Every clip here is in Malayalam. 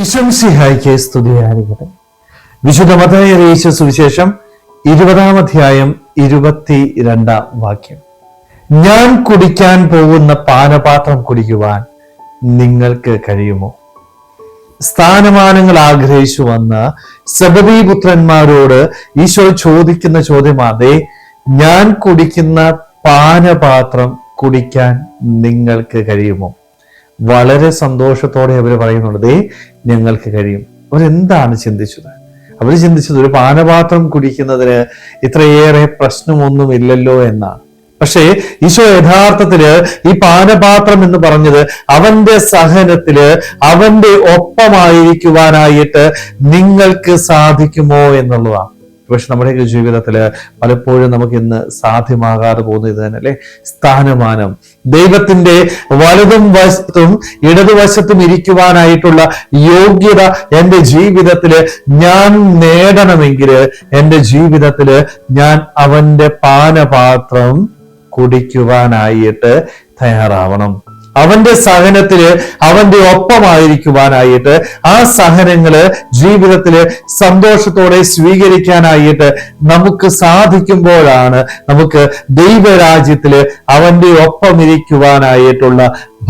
ഈശോമിശിഹായ്ക്ക് സ്തുതിയായിരിക്കട്ടെ. വിശുദ്ധ മത്തായി അറിയിച്ച സുവിശേഷം 20-ാം അധ്യായം 22-ാം വാക്യം. ഞാൻ കുടിക്കാൻ പോകുന്ന പാനപാത്രം കുടിക്കുവാൻ നിങ്ങൾക്ക് കഴിയുമോ? സ്ഥാനമാനങ്ങൾ ആഗ്രഹിച്ചു വന്ന സബദീപുത്രന്മാരോട് ഈശോ ചോദിക്കുന്ന ചോദ്യമാതെ, ഞാൻ കുടിക്കുന്ന പാനപാത്രം കുടിക്കാൻ നിങ്ങൾക്ക് കഴിയുമോ? വളരെ സന്തോഷത്തോടെ അവർ പറയുന്നുണ്ട്, ഞങ്ങൾക്ക് കഴിയും. അവരെന്താണ് ചിന്തിച്ചത്? അവർ ചിന്തിച്ചത് ഒരു പാനപാത്രം കുടിക്കുന്നതിന് ഇത്രയേറെ പ്രശ്നമൊന്നുമില്ലല്ലോ എന്നാണ്. പക്ഷേ ഈശോ യഥാർത്ഥത്തില് ഈ പാനപാത്രം എന്ന് പറഞ്ഞത് അവന്റെ സഹനത്തില് അവന്റെ ഒപ്പമായിരിക്കുവാനായിട്ട് നിങ്ങൾക്ക് സാധിക്കുമോ എന്നുള്ളതാണ്. പക്ഷെ നമ്മുടെ ജീവിതത്തില് പലപ്പോഴും നമുക്ക് ഇന്ന് സാധ്യമാകാതെ പോകുന്നത് ഇത് തന്നെ അല്ലെ, സ്ഥാനമാനം. ദൈവത്തിന്റെ വലതും വശത്തും ഇടതുവശത്തും ഇരിക്കുവാനായിട്ടുള്ള യോഗ്യത എന്റെ ജീവിതത്തില് ഞാൻ നേടണമെങ്കിൽ എന്റെ ജീവിതത്തില് ഞാൻ അവന്റെ പാനപാത്രം കുടിക്കുവാനായിട്ട് തയ്യാറാവണം. അവന്റെ സഹനത്തില് അവന്റെ ഒപ്പമായിരിക്കുവാനായിട്ട്, ആ സഹനങ്ങള് ജീവിതത്തില് സന്തോഷത്തോടെ സ്വീകരിക്കാനായിട്ട് നമുക്ക് സാധിക്കുമ്പോഴാണ് നമുക്ക് ദൈവരാജ്യത്തില് അവന്റെ ഒപ്പം ഇരിക്കുവാനായിട്ടുള്ള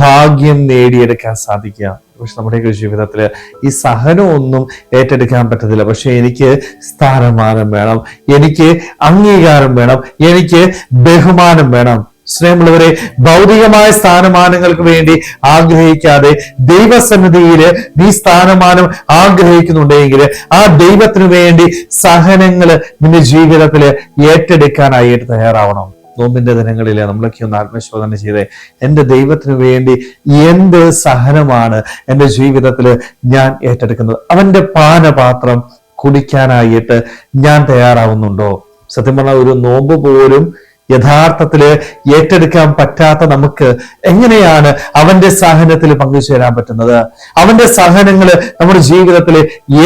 ഭാഗ്യം നേടിയെടുക്കാൻ സാധിക്കുക. പക്ഷെ നമ്മുടെ ജീവിതത്തില് ഈ സഹനമൊന്നും ഏറ്റെടുക്കാൻ പറ്റത്തില്ല. പക്ഷെ എനിക്ക് സ്ഥാനമാനം വേണം, എനിക്ക് അംഗീകാരം വേണം, എനിക്ക് ബഹുമാനം വേണം. സ്നേഹമുള്ളവരെ, ഭൗതികമായ സ്ഥാനമാനങ്ങൾക്ക് വേണ്ടി ആഗ്രഹിക്കാതെ ദൈവസന്നിധിയില് നീ സ്ഥാനമാനം ആഗ്രഹിക്കുന്നുണ്ടെങ്കിൽ ആ ദൈവത്തിന് വേണ്ടി സഹനങ്ങള് നിന്റെ ജീവിതത്തില് ഏറ്റെടുക്കാനായിട്ട് തയ്യാറാവണം. നോമ്പിന്റെ ദിനങ്ങളില് നമ്മളൊക്കെ ഒന്ന് ആത്മശോധന ചെയ്തേ, എന്റെ ദൈവത്തിന് വേണ്ടി എന്ത് സഹനമാണ് എന്റെ ജീവിതത്തില് ഞാൻ ഏറ്റെടുക്കുന്നത്? അവന്റെ പാനപാത്രം കുടിക്കാനായിട്ട് ഞാൻ തയ്യാറാവുന്നുണ്ടോ? സത്യം പറഞ്ഞാൽ ഒരു നോമ്പ് പോലും യഥാർത്ഥത്തില് ഏറ്റെടുക്കാൻ പറ്റാത്ത നമുക്ക് എങ്ങനെയാണ് അവന്റെ സഹനത്തിൽ പങ്കുചേരാൻ പറ്റുന്നത്? അവന്റെ സഹനങ്ങള് നമ്മുടെ ജീവിതത്തിൽ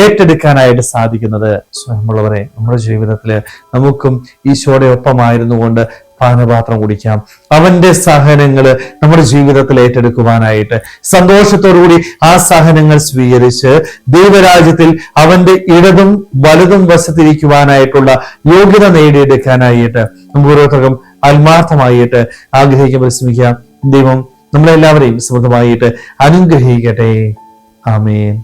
ഏറ്റെടുക്കാനായിട്ട് സാധിക്കുന്നത്? സ്വയമുള്ളവരെ, നമ്മുടെ ജീവിതത്തില് നമുക്കും ഈശോയുടെ ഒപ്പമായിരുന്നു കൊണ്ട് പാനപാത്രം കുടിക്കാം. അവന്റെ സഹനങ്ങള് നമ്മുടെ ജീവിതത്തിൽ ഏറ്റെടുക്കുവാനായിട്ട് സന്തോഷത്തോടുകൂടി ആ സഹനങ്ങൾ സ്വീകരിച്ച് ദൈവരാജ്യത്തിൽ അവന്റെ ഇടതും വലതും വശത്തിരിക്കുവാനായിട്ടുള്ള യോഗ്യത നേടിയെടുക്കാനായിട്ട് നമുക്ക് ഓരോരുത്തർക്കും ആത്മാർത്ഥമായിട്ട് ആഗ്രഹിക്കാൻ പരിശ്രമിക്കാം. ദൈവം നമ്മളെല്ലാവരെയും സമൃദ്ധമായിട്ട് അനുഗ്രഹിക്കട്ടെ. ആമേൻ.